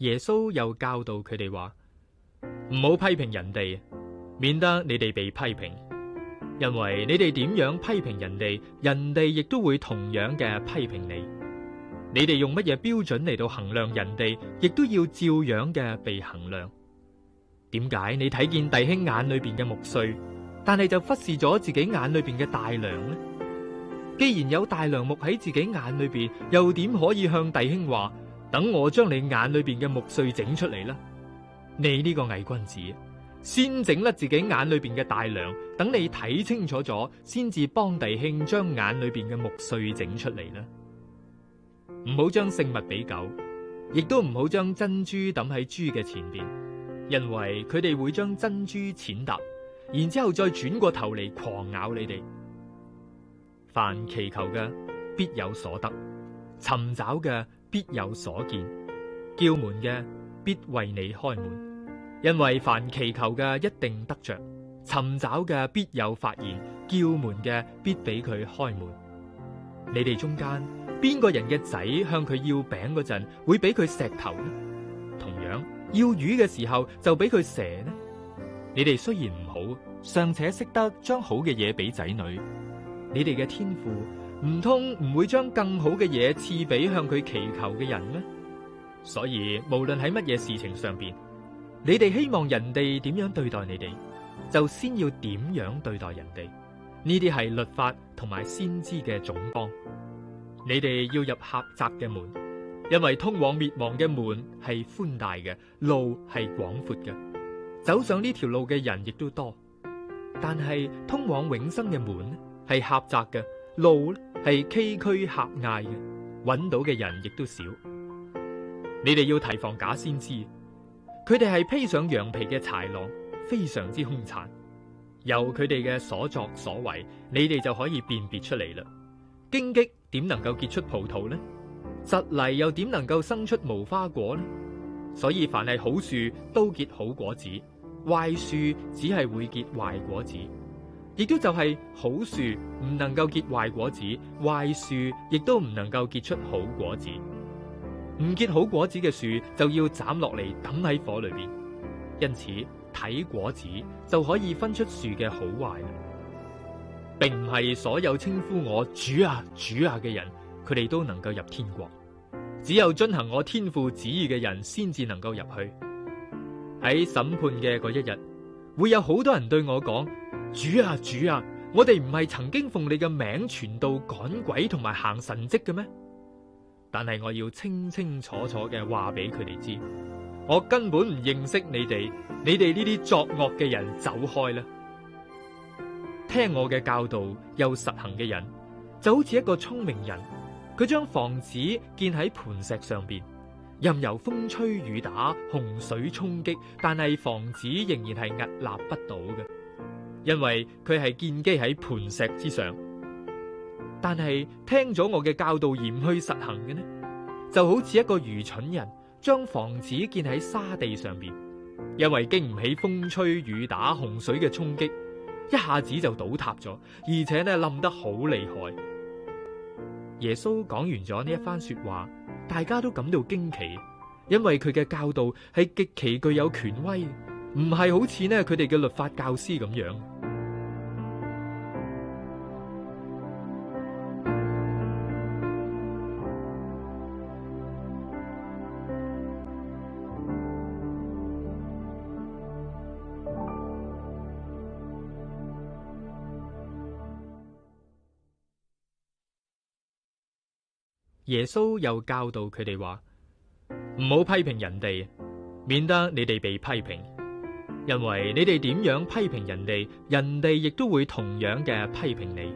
耶穌又教導佢哋話：唔好批評人哋，免得你哋被批評。因為你哋點樣批評人哋，人哋亦都會同樣嘅批評你。你哋用乜嘢標準嚟到衡量人哋，亦都要照樣嘅被衡量。點解你睇見弟兄眼裏邊嘅木碎，但係就忽視咗自己眼裏邊嘅大梁呢？既然有大梁木喺自己眼裏邊，又點可以向弟兄話：等我將你眼裏邊嘅木碎整出嚟啦？你呢個偽君子，先整甩自己眼裏邊嘅大梁，等你睇清楚咗，先至幫弟兄將眼裏邊嘅木碎整出嚟啦。唔好將聖物俾狗，亦都唔好將珍珠抌喺豬嘅前邊，因為佢哋會將珍珠踐踏，然之後再轉過頭嚟狂咬你哋。凡祈求嘅必有所得，尋找嘅必有所見，叫門嘅必為你開門。因為凡祈求嘅一定得着，尋找嘅必有發現，叫門嘅必俾佢開門。你哋中間邊個人嘅仔向佢要餅嗰陣，會俾佢石頭呢？同樣要魚嘅時候就俾佢蛇呢？你哋雖然唔好，尚且識得將好嘅嘢俾仔女，你哋嘅天父唔通唔會將更好嘅嘢賜俾向佢祈求嘅人咩？所以無論喺乜嘢事情上邊，你哋希望人哋點樣對待你哋，就先要點樣對待人哋。呢啲係律法同埋先知嘅總綱。你哋要入狹窄嘅門，因為通往滅亡嘅門係寬大嘅，路係廣闊嘅，走上呢條路嘅人亦都多。但係通往永生嘅門係狹窄嘅，路係崎嶇狹隘嘅，揾到嘅人亦都少。你哋要提防假先知，佢哋係披上羊皮嘅豺狼，非常之兇殘。由佢哋嘅所作所為，你哋就可以辨別出嚟啦。荊棘點能夠結出葡萄呢？蒺藜又點能夠生出無花果呢？所以凡係好樹都結好果子，壞樹只係會結壞果子。亦都就係好樹唔能夠結壞果子，壞樹亦都唔能夠結出好果子。唔結好果子嘅樹就要斬落嚟抌喺火裏邊。因此睇果子就可以分出樹嘅好壞啦。並唔係所有稱呼我主啊主啊嘅人，佢哋都能夠入天國。只有遵行我天父旨意嘅人先至能夠入去。喺審判嘅嗰一日，會有好多人對我講：主啊主啊，我哋唔係曾經奉你嘅名傳道趕鬼同埋行神蹟嘅咩？但係我要清清楚楚嘅話俾佢哋知，我根本唔認識你哋，你哋呢啲作惡嘅人，走開啦！聽我嘅教導又實行嘅人，就好似一個聰明人，佢將房子建喺磐石上邊，任由風吹雨打、洪水衝擊，但係房子仍然係屹立不倒嘅，因為佢係建基喺磐石之上。但係聽咗我嘅教導而唔去實行嘅呢，就好似一個愚蠢人將房子建喺沙地上邊，因為經唔起風吹雨打、洪水嘅衝擊，一下子就倒塌咗，而且呢冧得好厲害。耶穌講完咗呢一番說話，大家都感到驚奇，因為佢嘅教導係極其具有權威，唔係好似呢佢哋嘅律法教師咁樣。耶穌又教導佢哋話：唔好批評人哋，免得你哋被批評。因為你哋點樣批評人哋，人哋亦都會同樣嘅批評你。